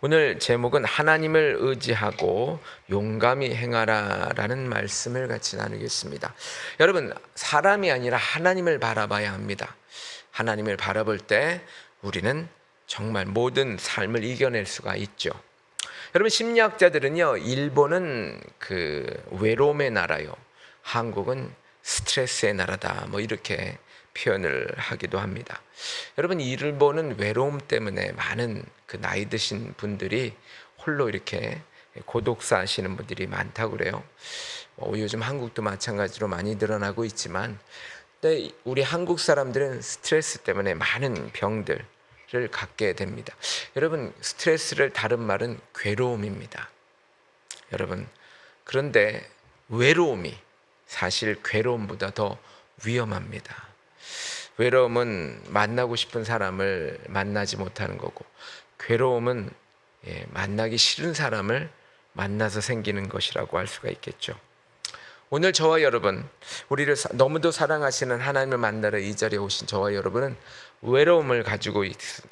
오늘 제목은 하나님을 의지하고 용감히 행하라라는 말씀을 같이 나누겠습니다. 여러분, 사람이 아니라 하나님을 바라봐야 합니다. 하나님을 바라볼 때 우리는 정말 모든 삶을 이겨낼 수가 있죠. 여러분, 심리학자들은요, 일본은 외로움의 나라요, 한국은 스트레스의 나라다, 이렇게 표현을 하기도 합니다. 여러분, 일본은 외로움 때문에 많은 나이 드신 분들이 홀로 이렇게 고독사 하시는 분들이 많다고 그래요. 요즘 한국도 마찬가지로 많이 늘어나고 있지만, 우리 한국 사람들은 스트레스 때문에 많은 병들을 갖게 됩니다. 여러분, 스트레스를 다른 말은 괴로움입니다. 여러분, 그런데 외로움이 사실 괴로움보다 더 위험합니다. 외로움은 만나고 싶은 사람을 만나지 못하는 거고, 괴로움은 만나기 싫은 사람을 만나서 생기는 것이라고 할 수가 있겠죠. 오늘 저와 여러분, 우리를 너무도 사랑하시는 하나님을 만나러 이 자리에 오신 저와 여러분은 외로움을 가지고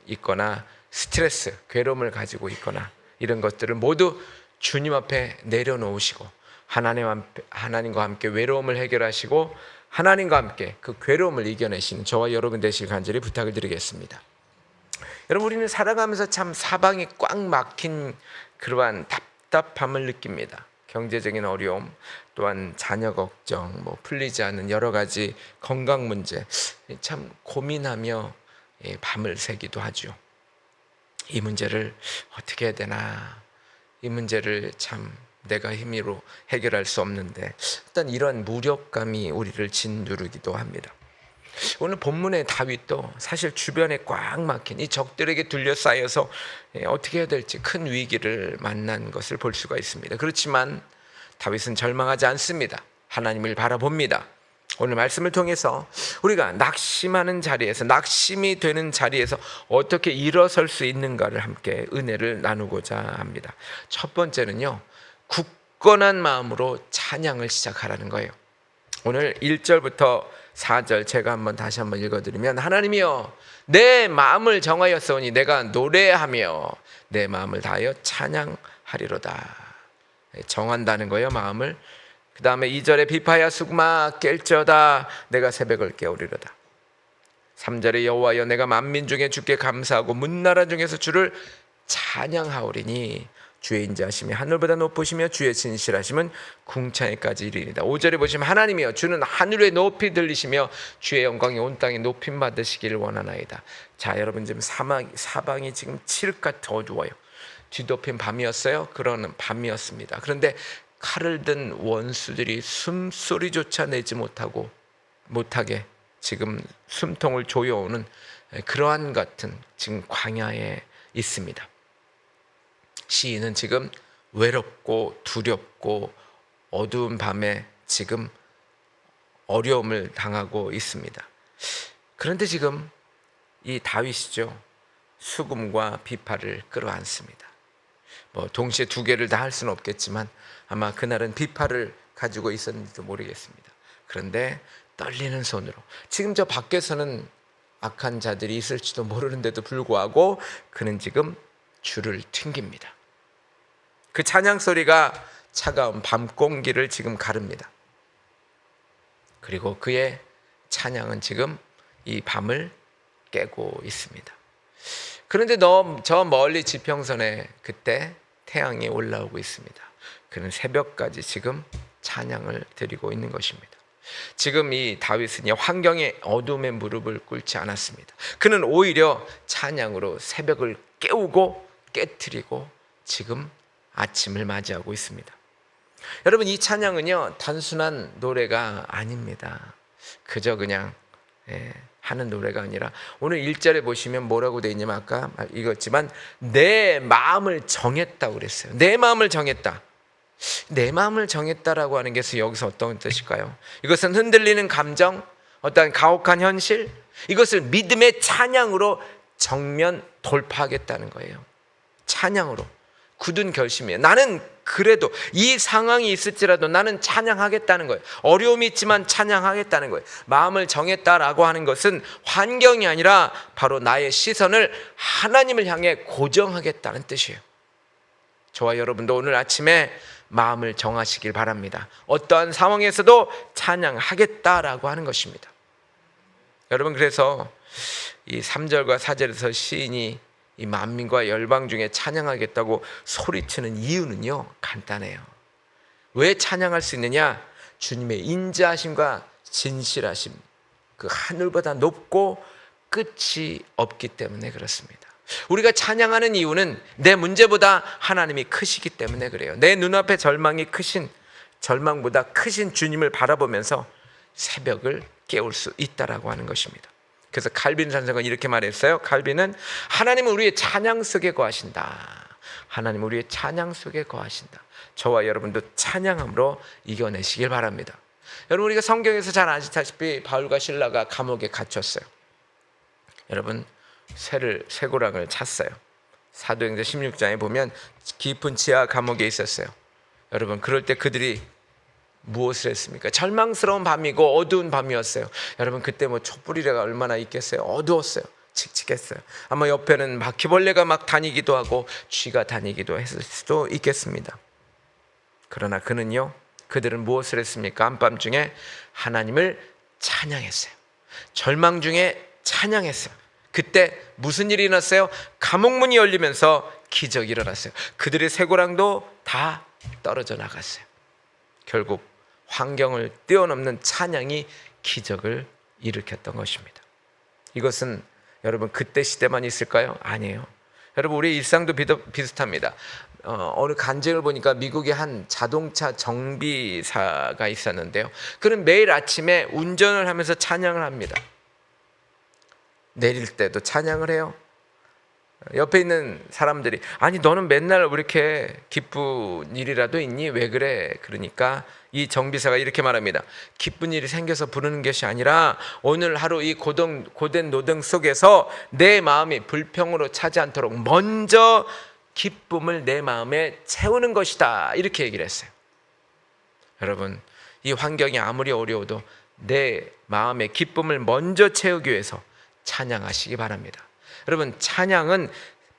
있거나 스트레스, 괴로움을 가지고 있거나 이런 것들을 모두 주님 앞에 내려놓으시고 하나님과 함께 외로움을 해결하시고 하나님과 함께 그 괴로움을 이겨내시는 저와 여러분 되시길 간절히 부탁을 드리겠습니다. 여러분, 우리는 살아가면서 참 사방이 꽉 막힌 그러한 답답함을 느낍니다. 경제적인 어려움, 또한 자녀 걱정, 풀리지 않는 여러 가지 건강 문제, 참 고민하며 밤을 새기도 하죠. 이 문제를 어떻게 해야 되나, 이 문제를 참 내가 힘으로 해결할 수 없는데, 일단 이런 무력감이 우리를 짓누르기도 합니다. 오늘 본문의 다윗도 사실 주변에 꽉 막힌 이 적들에게 둘러싸여서 어떻게 해야 될지 큰 위기를 만난 것을 볼 수가 있습니다. 그렇지만 다윗은 절망하지 않습니다. 하나님을 바라봅니다. 오늘 말씀을 통해서 우리가 낙심하는 자리에서, 낙심이 되는 자리에서 어떻게 일어설 수 있는가를 함께 은혜를 나누고자 합니다. 첫 번째는요, 굳건한 마음으로 찬양을 시작하라는 거예요. 오늘 1절부터 4절 제가 다시 한번 읽어드리면, 하나님이여 내 마음을 정하였사오니 내가 노래하며 내 마음을 다하여 찬양하리로다. 정한다는 거예요, 마음을. 그 다음에 2절에 비파야 수그마 깰지어다 내가 새벽을 깨우리로다. 3절에 여호와여 내가 만민 중에 주께 감사하고 문나라 중에서 주를 찬양하오리니 주의 인자하심이 하늘보다 높으시며 주의 진실하심은 궁창에까지 이르리이다. 5절에 보시면 하나님이여 주는 하늘에 높이 들리시며 주의 영광이 온 땅에 높임 받으시기를 원하나이다. 자, 여러분, 지금 사방이 지금 칠흑같이 어두워요. 뒤덮인 밤이었어요. 그런 밤이었습니다. 그런데 칼을 든 원수들이 숨소리조차 내지 못하게 지금 숨통을 조여오는 그러한 같은 지금 광야에 있습니다. 시인은 지금 외롭고 두렵고 어두운 밤에 지금 어려움을 당하고 있습니다. 그런데 지금 이 다윗이죠, 수금과 비파를 끌어안습니다. 동시에 두 개를 다 할 수는 없겠지만 아마 그날은 비파를 가지고 있었는지도 모르겠습니다. 그런데 떨리는 손으로, 지금 저 밖에서는 악한 자들이 있을지도 모르는데도 불구하고 그는 지금 줄을 튕깁니다. 그 찬양 소리가 차가운 밤 공기를 지금 가릅니다. 그리고 그의 찬양은 지금 이 밤을 깨고 있습니다. 그런데 저 멀리 지평선에 그때 태양이 올라오고 있습니다. 그는 새벽까지 지금 찬양을 드리고 있는 것입니다. 지금 이 다윗은 환경의 어둠에 무릎을 꿇지 않았습니다. 그는 오히려 찬양으로 새벽을 깨우고 깨트리고 지금 아침을 맞이하고 있습니다. 여러분, 이 찬양은요, 단순한 노래가 아닙니다. 그저 그냥 하는 노래가 아니라 오늘 1절에 보시면 뭐라고 되어 있냐면, 아까 읽었지만 내 마음을 정했다고 그랬어요. 내 마음을 정했다. 내 마음을 정했다라고 하는 것은 여기서 어떤 뜻일까요? 이것은 흔들리는 감정, 어떤 가혹한 현실, 이것을 믿음의 찬양으로 정면 돌파하겠다는 거예요. 찬양으로 굳은 결심이에요. 나는 그래도 이 상황이 있을지라도 나는 찬양하겠다는 거예요. 어려움이 있지만 찬양하겠다는 거예요. 마음을 정했다라고 하는 것은 환경이 아니라 바로 나의 시선을 하나님을 향해 고정하겠다는 뜻이에요. 저와 여러분도 오늘 아침에 마음을 정하시길 바랍니다. 어떠한 상황에서도 찬양하겠다라고 하는 것입니다. 여러분, 그래서 이 3절과 4절에서 시인이 이 만민과 열방 중에 찬양하겠다고 소리치는 이유는요, 간단해요. 왜 찬양할 수 있느냐? 주님의 인자하심과 진실하심, 그 하늘보다 높고 끝이 없기 때문에 그렇습니다. 우리가 찬양하는 이유는 내 문제보다 하나님이 크시기 때문에 그래요. 내 눈앞에 절망보다 크신 주님을 바라보면서 새벽을 깨울 수 있다라고 하는 것입니다. 그래서 칼빈 선생은 이렇게 말했어요. 칼빈은 하나님은 우리의 찬양 속에 거하신다. 하나님은 우리의 찬양 속에 거하신다. 저와 여러분도 찬양함으로 이겨내시길 바랍니다. 여러분, 우리가 성경에서 잘 아시다시피 바울과 실라가 감옥에 갇혔어요. 여러분, 쇠고랑을 찼어요. 사도행전 16장에 보면 깊은 지하 감옥에 있었어요. 여러분, 그럴 때 그들이 무엇을 했습니까? 절망스러운 밤이고 어두운 밤이었어요. 여러분, 그때 뭐 촛불이가 얼마나 있겠어요? 어두웠어요. 칙칙했어요. 아마 옆에는 바퀴벌레가 막 다니기도 하고 쥐가 다니기도 했을 수도 있겠습니다. 그러나 그들은 무엇을 했습니까? 한밤중에 하나님을 찬양했어요. 절망 중에 찬양했어요. 그때 무슨 일이 일어났어요? 감옥문이 열리면서 기적이 일어났어요. 그들의 쇠고랑도 다 떨어져 나갔어요. 결국 환경을 뛰어넘는 찬양이 기적을 일으켰던 것입니다. 이것은 여러분 그때 시대만 있을까요? 아니에요. 여러분, 우리의 일상도 비슷합니다. 어느 간증을 보니까 미국의 한 자동차 정비사가 있었는데요. 그는 매일 아침에 운전을 하면서 찬양을 합니다. 내릴 때도 찬양을 해요. 옆에 있는 사람들이 아니 너는 맨날 왜 이렇게 기쁜 일이라도 있니? 왜 그래? 그러니까 이 정비사가 이렇게 말합니다. 기쁜 일이 생겨서 부르는 것이 아니라 오늘 하루 이 고된 노동 속에서 내 마음이 불평으로 차지 않도록 먼저 기쁨을 내 마음에 채우는 것이다, 이렇게 얘기를 했어요. 여러분, 이 환경이 아무리 어려워도 내 마음의 기쁨을 먼저 채우기 위해서 찬양하시기 바랍니다. 여러분, 찬양은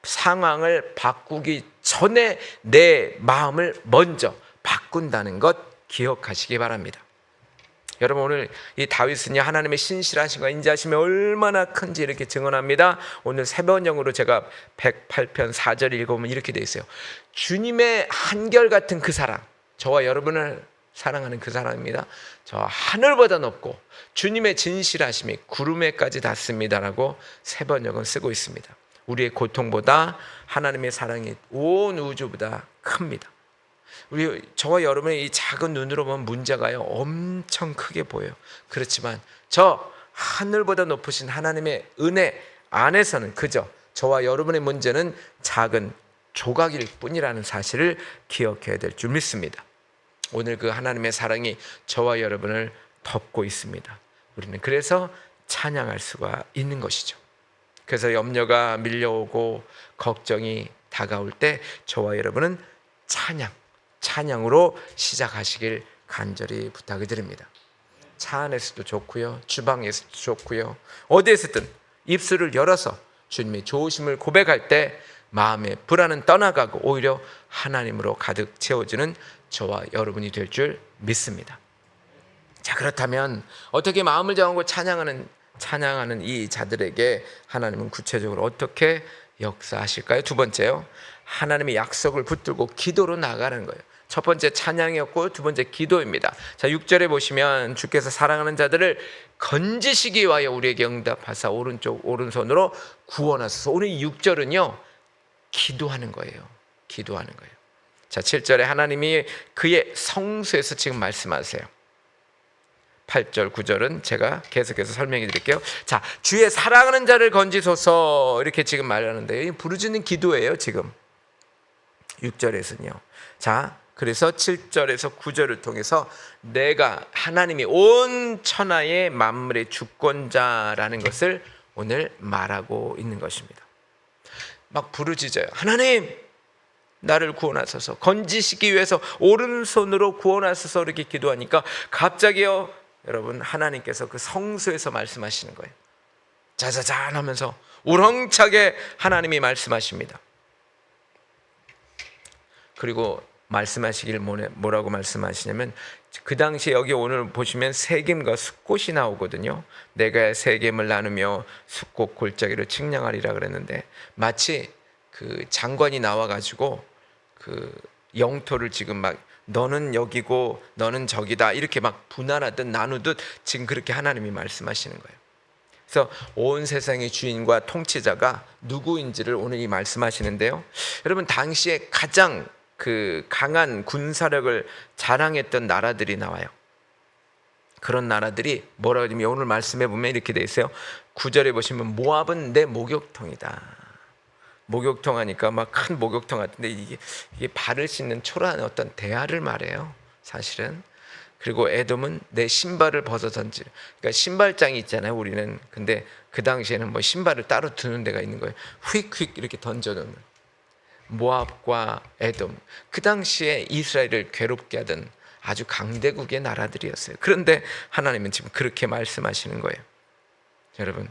상황을 바꾸기 전에 내 마음을 먼저 바꾼다는 것 기억하시기 바랍니다. 여러분, 오늘 이 다윗은요, 하나님의 신실하심과 인자하심이 얼마나 큰지 이렇게 증언합니다. 오늘 새벽령으로 제가 108편 4절 읽어보면 이렇게 되어 있어요. 주님의 한결같은 그 사랑, 저와 여러분을 사랑하는 그 사랑입니다. 저 하늘보다 높고 주님의 진실하심이 구름에까지 닿습니다라고 새번역은 쓰고 있습니다. 우리의 고통보다 하나님의 사랑이 온 우주보다 큽니다. 저와 여러분의 이 작은 눈으로 보면 문제가요 엄청 크게 보여요. 그렇지만 저 하늘보다 높으신 하나님의 은혜 안에서는 그저 저와 여러분의 문제는 작은 조각일 뿐이라는 사실을 기억해야 될 줄 믿습니다. 오늘 그 하나님의 사랑이 저와 여러분을 덮고 있습니다. 우리는 그래서 찬양할 수가 있는 것이죠. 그래서 염려가 밀려오고 걱정이 다가올 때 저와 여러분은 찬양으로 시작하시길 간절히 부탁을 드립니다. 차 안에서도 좋고요, 주방에서도 좋고요, 어디에서든 입술을 열어서 주님의 좋으심을 고백할 때 마음의 불안은 떠나가고 오히려 하나님으로 가득 채워지는 저와 여러분이 될 줄 믿습니다. 자, 그렇다면 어떻게 마음을 정하고 찬양하는 이 자들에게 하나님은 구체적으로 어떻게 역사하실까요? 두 번째요, 하나님의 약속을 붙들고 기도로 나가는 거예요. 첫 번째 찬양이었고 두 번째 기도입니다. 자, 6절에 보시면 주께서 사랑하는 자들을 건지시기 위하여 우리에게 응답하사 오른손으로 구원하소서. 오늘 이 6절은요 기도하는 거예요. 기도하는 거예요. 자, 7절에 하나님이 그의 성수에서 지금 말씀하세요. 8절 9절은 제가 계속해서 설명해 드릴게요. 자, 주의 사랑하는 자를 건지소서 이렇게 지금 말하는데요, 부르짖는 기도예요. 지금 6절에서는요. 자, 그래서 7절에서 9절을 통해서 내가 하나님이 온 천하의 만물의 주권자라는 것을 오늘 말하고 있는 것입니다. 막 부르짖어요. 하나님, 나를 구원하소서, 건지시기 위해서 오른손으로 구원하소서 이렇게 기도하니까 갑자기요, 여러분, 하나님께서 그 성소에서 말씀하시는 거예요. 자자잔 하면서 우렁차게 하나님이 말씀하십니다. 그리고 말씀하시길 뭐라고 말씀하시냐면, 그 당시에 여기 오늘 보시면 세겜과 숫곳이 나오거든요. 내가 세겜을 나누며 숫곳 골짜기를 측량하리라 그랬는데, 마치 그 장관이 나와가지고 그 영토를 지금 막 너는 여기고 너는 저기다 이렇게 막 분할하듯 나누듯 지금 그렇게 하나님이 말씀하시는 거예요. 그래서 온 세상의 주인과 통치자가 누구인지를 오늘 이 말씀하시는데요. 여러분, 당시에 가장 그 강한 군사력을 자랑했던 나라들이 나와요. 그런 나라들이 뭐라고 하냐면, 오늘 말씀해 보면 이렇게 돼 있어요. 9절에 보시면 모압은 내 목욕통이다. 목욕통 하니까 막 큰 목욕통 같은데 이게 발을 씻는 초라한 어떤 대야를 말해요, 사실은. 그리고 에돔은 내 신발을 벗어 던질, 그러니까 신발장이 있잖아요, 우리는. 근데 그 당시에는 뭐 신발을 따로 두는 데가 있는 거예요. 휙휙 이렇게 던져놓는. 모압과 에돔, 그 당시에 이스라엘을 괴롭게 하던 아주 강대국의 나라들이었어요. 그런데 하나님은 지금 그렇게 말씀하시는 거예요. 여러분,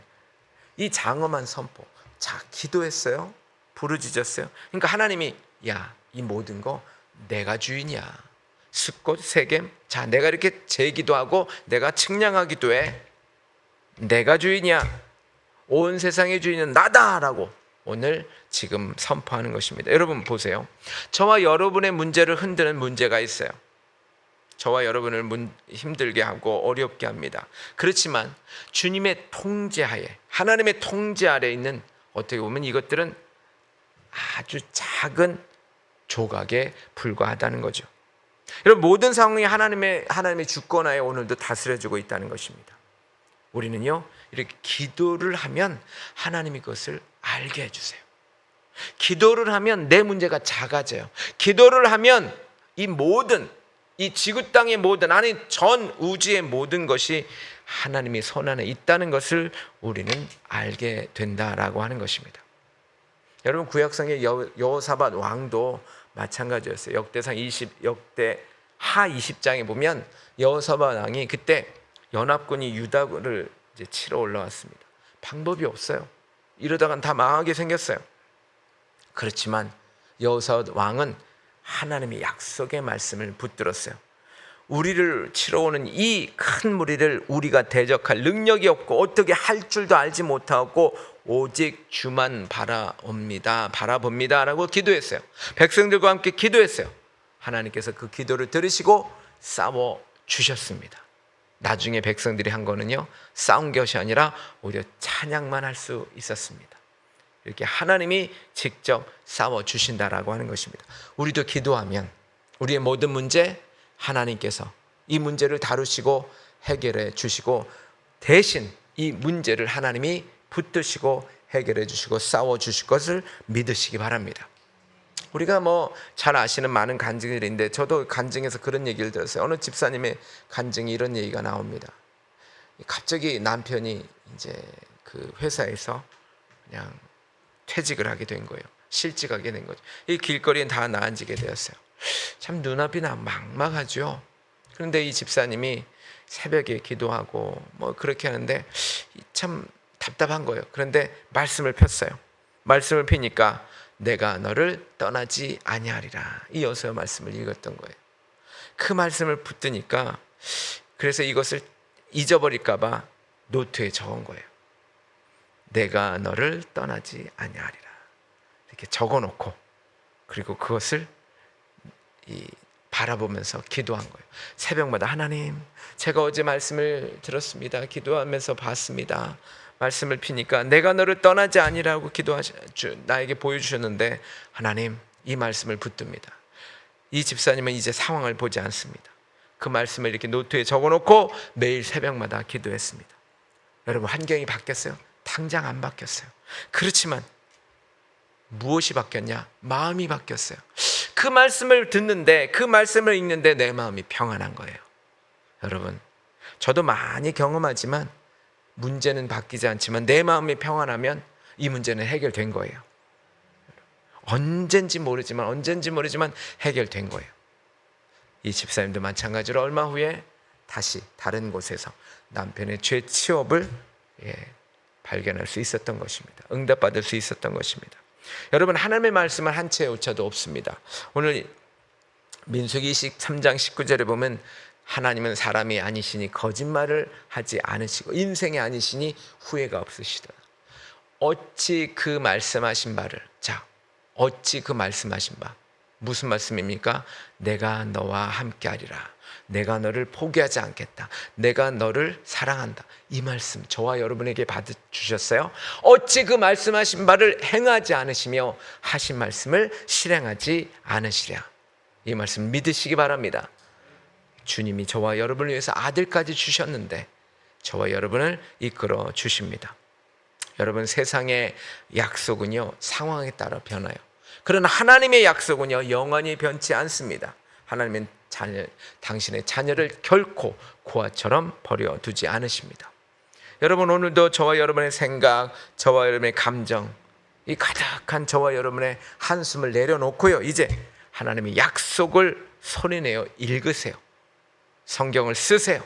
이 장엄한 선포, 자, 기도했어요, 부르짖었어요. 그러니까 하나님이, 야, 이 모든 거 내가 주인이야. 숫곳, 세겜, 자, 내가 이렇게 제기도하고 내가 측량하기도 해. 내가 주인이야. 온 세상의 주인은 나다라고 오늘 지금 선포하는 것입니다. 여러분 보세요. 저와 여러분의 문제를 흔드는 문제가 있어요. 저와 여러분을 힘들게 하고 어렵게 합니다. 그렇지만 주님의 통제하에, 하나님의 통제 아래 있는, 어떻게 보면 이것들은 아주 작은 조각에 불과하다는 거죠. 여러분, 모든 상황이 하나님의 주권하에 오늘도 다스려지고 있다는 것입니다. 우리는요, 이렇게 기도를 하면 하나님이 그것을 알게 해주세요. 기도를 하면 내 문제가 작아져요. 기도를 하면 이 지구 땅의 모든, 아니 전 우주의 모든 것이 하나님의 손 안에 있다는 것을 우리는 알게 된다라고 하는 것입니다. 여러분, 구약성의 여호사밧 왕도 마찬가지였어요. 역대하 20장에 보면 여호사밧 왕이 그때 연합군이 유다를 이제 치러 올라왔습니다. 방법이 없어요. 이러다간 다 망하게 생겼어요. 그렇지만 여호사밧 왕은 하나님의 약속의 말씀을 붙들었어요. 우리를 치러 오는 이 큰 무리를 우리가 대적할 능력이 없고 어떻게 할 줄도 알지 못하고 오직 주만 바라봅니다 라고 기도했어요. 백성들과 함께 기도했어요. 하나님께서 그 기도를 들으시고 싸워 주셨습니다. 나중에 백성들이 한 거는요, 싸운 것이 아니라 오히려 찬양만 할 수 있었습니다. 이렇게 하나님이 직접 싸워 주신다라고 하는 것입니다. 우리도 기도하면 우리의 모든 문제 하나님께서 이 문제를 다루시고 해결해 주시고, 대신 이 문제를 하나님이 붙드시고 해결해 주시고 싸워 주실 것을 믿으시기 바랍니다. 우리가 뭐 잘 아시는 많은 간증들인데, 저도 간증에서 그런 얘기를 들었어요. 어느 집사님의 간증이 이런 얘기가 나옵니다. 갑자기 남편이 이제 그 회사에서 그냥 퇴직을 하게 된 거예요. 실직하게 된 거죠. 이 길거리에 다 나앉게 되었어요. 참 눈앞이 막막하죠. 그런데 이 집사님이 새벽에 기도하고 뭐 그렇게 하는데 참 답답한 거예요. 그런데 말씀을 폈어요. 말씀을 피니까 내가 너를 떠나지 아니하리라, 이 여호수아 말씀을 읽었던 거예요. 그 말씀을 붙드니까, 그래서 이것을 잊어버릴까 봐 노트에 적은 거예요. 내가 너를 떠나지 아니하리라, 이렇게 적어놓고, 그리고 그것을 바라보면서 기도한 거예요. 새벽마다 하나님, 제가 어제 말씀을 들었습니다. 기도하면서 봤습니다. 말씀을 피니까 내가 너를 떠나지 아니라고 나에게 보여주셨는데, 하나님, 이 말씀을 붙듭니다. 이 집사님은 이제 상황을 보지 않습니다. 그 말씀을 이렇게 노트에 적어놓고 매일 새벽마다 기도했습니다. 여러분, 환경이 바뀌었어요? 당장 안 바뀌었어요. 그렇지만 무엇이 바뀌었냐? 마음이 바뀌었어요. 그 말씀을 듣는데, 그 말씀을 읽는데 내 마음이 평안한 거예요. 여러분, 저도 많이 경험하지만 문제는 바뀌지 않지만 내 마음이 평안하면 이 문제는 해결된 거예요. 언젠지 모르지만 해결된 거예요. 이 집사님도 마찬가지로 얼마 후에 다시 다른 곳에서 남편의 죄 치업을 발견할 수 있었던 것입니다. 응답받을 수 있었던 것입니다. 여러분, 하나님의 말씀은 한 채 오차도 없습니다. 오늘 민수기 23장 19절에 보면 하나님은 사람이 아니시니 거짓말을 하지 않으시고 인생이 아니시니 후회가 없으시다. 어찌 그 말씀하신 바를, 자, 어찌 그 말씀하신 바, 무슨 말씀입니까? 내가 너와 함께하리라. 내가 너를 포기하지 않겠다. 내가 너를 사랑한다. 이 말씀 저와 여러분에게 받아주셨어요. 어찌 그 말씀하신 바를 행하지 않으시며 하신 말씀을 실행하지 않으시랴. 이 말씀 믿으시기 바랍니다. 주님이 저와 여러분을 위해서 아들까지 주셨는데 저와 여러분을 이끌어 주십니다. 여러분, 세상의 약속은요 상황에 따라 변해요. 그러나 하나님의 약속은요 영원히 변치 않습니다. 하나님은 당신의 자녀를 결코 고아처럼 버려두지 않으십니다. 여러분, 오늘도 저와 여러분의 생각, 저와 여러분의 감정, 이 가득한 저와 여러분의 한숨을 내려놓고요, 이제 하나님의 약속을 소리내어 읽으세요. 성경을 쓰세요.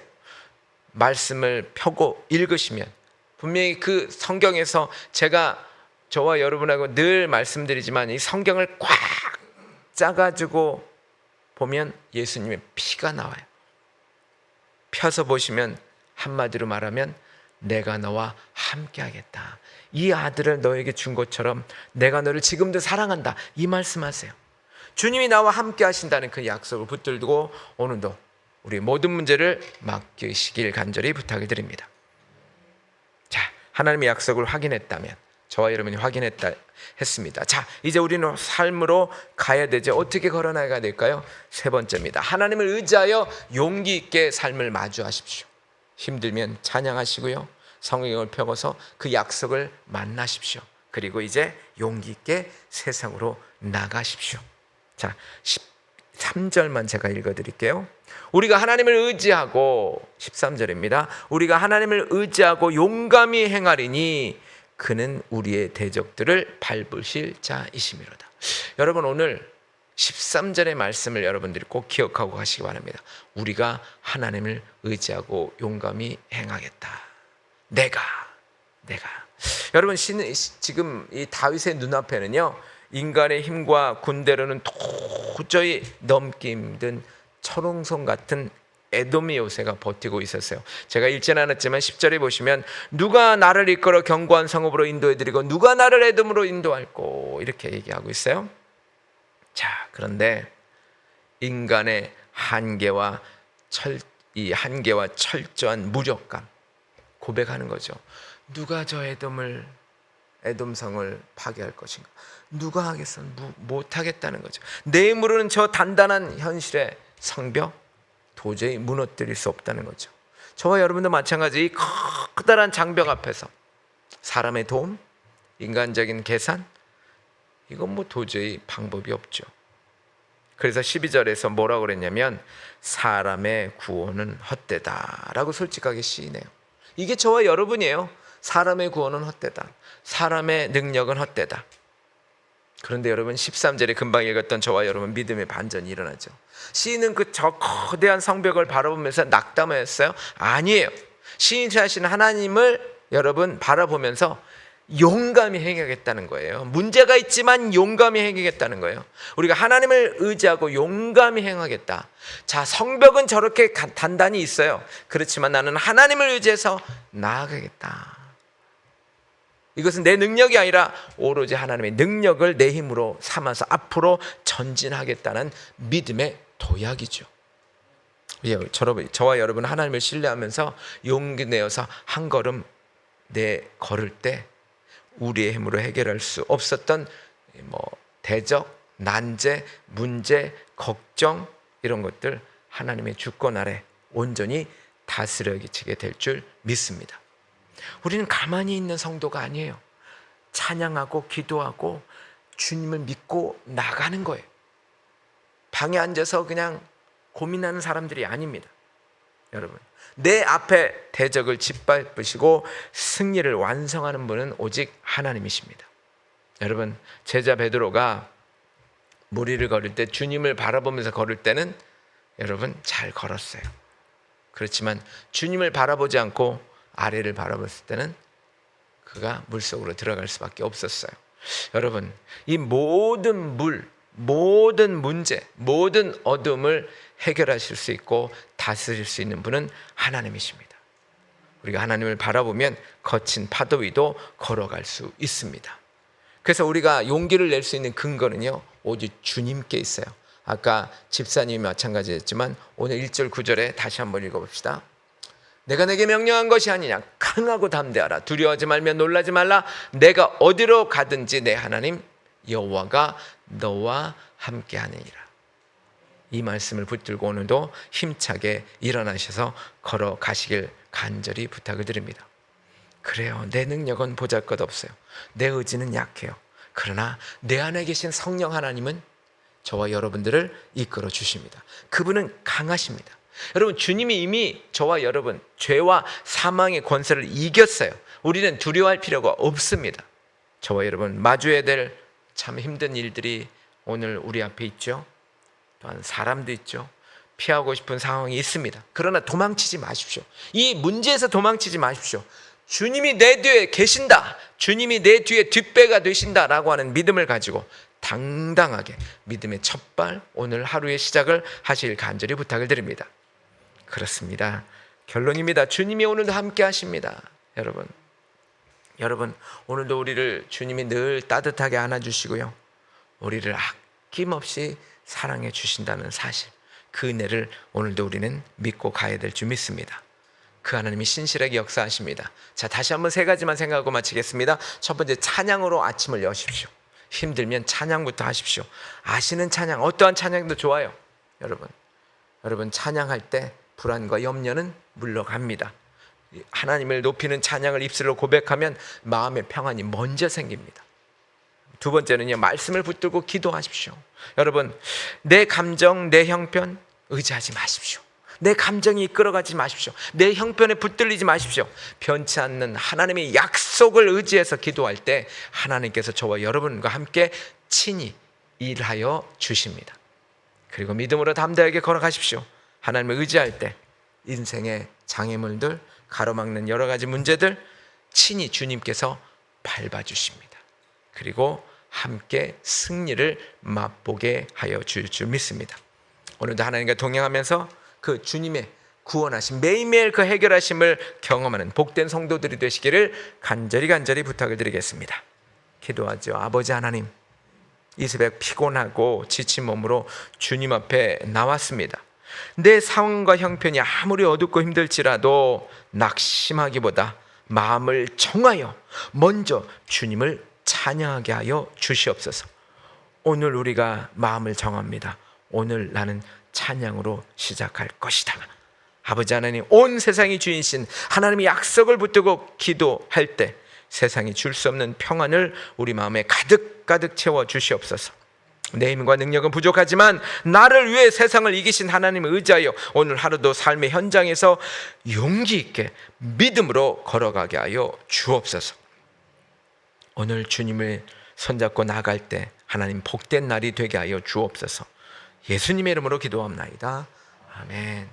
말씀을 펴고 읽으시면 분명히 그 성경에서 제가 저와 여러분하고 늘 말씀드리지만 이 성경을 꽉 짜가지고 보면 예수님의 피가 나와요. 펴서 보시면 한마디로 말하면 내가 너와 함께하겠다. 이 아들을 너에게 준 것처럼 내가 너를 지금도 사랑한다. 이 말씀하세요. 주님이 나와 함께 하신다는 그 약속을 붙들고 오늘도 우리 모든 문제를 맡기시길 간절히 부탁을 드립니다. 자, 하나님의 약속을 확인했다면, 저와 여러분이 확인했다 했습니다. 자, 이제 우리는 삶으로 가야 되죠. 어떻게 걸어나가야 될까요? 세 번째입니다. 하나님을 의지하여 용기 있게 삶을 마주하십시오. 힘들면 찬양하시고요, 성경을 펴고서 그 약속을 만나십시오. 그리고 이제 용기 있게 세상으로 나가십시오. 자, 13절만 제가 읽어드릴게요. 우리가 하나님을 의지하고, 13절입니다. 우리가 하나님을 의지하고 용감히 행하리니 그는 우리의 대적들을 밟으실 자이시미로다. 여러분, 오늘 13절의 말씀을 여러분들이 꼭 기억하고 가시기 바랍니다. 우리가 하나님을 의지하고 용감히 행하겠다. 내가 여러분, 지금 이 다윗의 눈앞에는요 인간의 힘과 군대로는 도저히 넘기 힘든 철옹성 같은 에돔의 요새가 버티고 있었어요. 제가 읽지는 않았지만 10절에 보시면 누가 나를 이끌어 견고한 성읍으로 인도해드리고 누가 나를 에돔으로 인도할꼬, 이렇게 얘기하고 있어요. 자, 그런데 인간의 한계와 철저한 무력감 고백하는 거죠. 누가 저 에돔성을 파괴할 것인가? 누가 하겠어? 못하겠다는 거죠. 내 힘으로는 저 단단한 현실의 성벽 도저히 무너뜨릴 수 없다는 거죠. 저와 여러분도 마찬가지 이 커다란 장벽 앞에서 사람의 도움, 인간적인 계산, 이건 도저히 방법이 없죠. 그래서 12절에서 뭐라고 그랬냐면 사람의 구원은 헛되다 라고 솔직하게 시인해요. 이게 저와 여러분이에요. 사람의 구원은 헛되다. 사람의 능력은 헛되다. 그런데 여러분, 13절에 금방 읽었던 저와 여러분 믿음의 반전이 일어나죠. 시인은 그 저 거대한 성벽을 바라보면서 낙담했어요? 아니에요. 시인이 하시는 하나님을 여러분 바라보면서 용감히 행하겠다는 거예요. 문제가 있지만 용감히 행하겠다는 거예요. 우리가 하나님을 의지하고 용감히 행하겠다. 자, 성벽은 저렇게 단단히 있어요. 그렇지만 나는 하나님을 의지해서 나아가겠다. 이것은 내 능력이 아니라 오로지 하나님의 능력을 내 힘으로 삼아서 앞으로 전진하겠다는 믿음의 도약이죠. 저와 여러분 하나님을 신뢰하면서 용기 내어서 한 걸음 걸을 때 우리의 힘으로 해결할 수 없었던 대적, 난제, 문제, 걱정, 이런 것들 하나님의 주권 아래 온전히 다스려지게 될 줄 믿습니다. 우리는 가만히 있는 성도가 아니에요. 찬양하고 기도하고 주님을 믿고 나가는 거예요. 방에 앉아서 그냥 고민하는 사람들이 아닙니다. 여러분, 내 앞에 대적을 짓밟으시고 승리를 완성하는 분은 오직 하나님이십니다. 여러분, 제자 베드로가 무리를 걸을 때 주님을 바라보면서 걸을 때는 여러분 잘 걸었어요. 그렇지만 주님을 바라보지 않고 아래를 바라봤을 때는 그가 물속으로 들어갈 수밖에 없었어요. 여러분, 이 모든 모든 문제, 모든 어둠을 해결하실 수 있고 다스릴 수 있는 분은 하나님이십니다. 우리가 하나님을 바라보면 거친 파도 위도 걸어갈 수 있습니다. 그래서 우리가 용기를 낼 수 있는 근거는요, 오직 주님께 있어요. 아까 집사님이 마찬가지였지만 오늘 1절 9절에 다시 한번 읽어봅시다. 내가 내게 명령한 것이 아니냐, 강하고 담대하라, 두려워하지 말며 놀라지 말라, 내가 어디로 가든지 내 하나님 여호와가 너와 함께하느니라. 이 말씀을 붙들고 오늘도 힘차게 일어나셔서 걸어가시길 간절히 부탁을 드립니다. 그래요, 내 능력은 보잘것없어요. 내 의지는 약해요. 그러나 내 안에 계신 성령 하나님은 저와 여러분들을 이끌어 주십니다. 그분은 강하십니다. 여러분, 주님이 이미 저와 여러분 죄와 사망의 권세를 이겼어요. 우리는 두려워할 필요가 없습니다. 저와 여러분 마주해야 될 참 힘든 일들이 오늘 우리 앞에 있죠. 또한 사람도 있죠. 피하고 싶은 상황이 있습니다. 그러나 도망치지 마십시오. 이 문제에서 도망치지 마십시오. 주님이 내 뒤에 계신다, 주님이 내 뒤에 뒷배가 되신다라고 하는 믿음을 가지고 당당하게 믿음의 첫발, 오늘 하루의 시작을 하실 간절히 부탁을 드립니다. 그렇습니다. 결론입니다. 주님이 오늘도 함께 하십니다. 여러분 오늘도 우리를 주님이 늘 따뜻하게 안아주시고요, 우리를 아낌없이 사랑해 주신다는 사실, 그 은혜를 오늘도 우리는 믿고 가야 될 줄 믿습니다. 그 하나님이 신실하게 역사하십니다. 자, 다시 한번 세 가지만 생각하고 마치겠습니다. 첫 번째, 찬양으로 아침을 여십시오. 힘들면 찬양부터 하십시오. 아시는 찬양, 어떠한 찬양도 좋아요. 여러분 찬양할 때 불안과 염려는 물러갑니다. 하나님을 높이는 찬양을 입술로 고백하면 마음의 평안이 먼저 생깁니다. 두 번째는요, 말씀을 붙들고 기도하십시오. 여러분, 내 감정, 내 형편 의지하지 마십시오. 내 감정이 이끌어가지 마십시오. 내 형편에 붙들리지 마십시오. 변치 않는 하나님의 약속을 의지해서 기도할 때 하나님께서 저와 여러분과 함께 친히 일하여 주십니다. 그리고 믿음으로 담대하게 걸어가십시오. 하나님을 의지할 때 인생의 장애물들, 가로막는 여러 가지 문제들 친히 주님께서 밟아주십니다. 그리고 함께 승리를 맛보게 하여 줄 줄 믿습니다. 오늘도 하나님과 동행하면서 그 주님의 구원하심, 매일매일 그 해결하심을 경험하는 복된 성도들이 되시기를 간절히 부탁을 드리겠습니다. 기도하죠. 아버지 하나님, 이 새벽 피곤하고 지친 몸으로 주님 앞에 나왔습니다. 내 상황과 형편이 아무리 어둡고 힘들지라도 낙심하기보다 마음을 정하여 먼저 주님을 찬양하게 하여 주시옵소서. 오늘 우리가 마음을 정합니다. 오늘 나는 찬양으로 시작할 것이다. 아버지 하나님, 온 세상이 주인이신 하나님의 약속을 붙들고 기도할 때 세상이 줄 수 없는 평안을 우리 마음에 가득 채워 주시옵소서. 내 힘과 능력은 부족하지만 나를 위해 세상을 이기신 하나님을 의지하여 오늘 하루도 삶의 현장에서 용기 있게 믿음으로 걸어가게 하여 주옵소서. 오늘 주님을 손잡고 나갈 때 하나님 복된 날이 되게 하여 주옵소서. 예수님의 이름으로 기도합나이다. 아멘.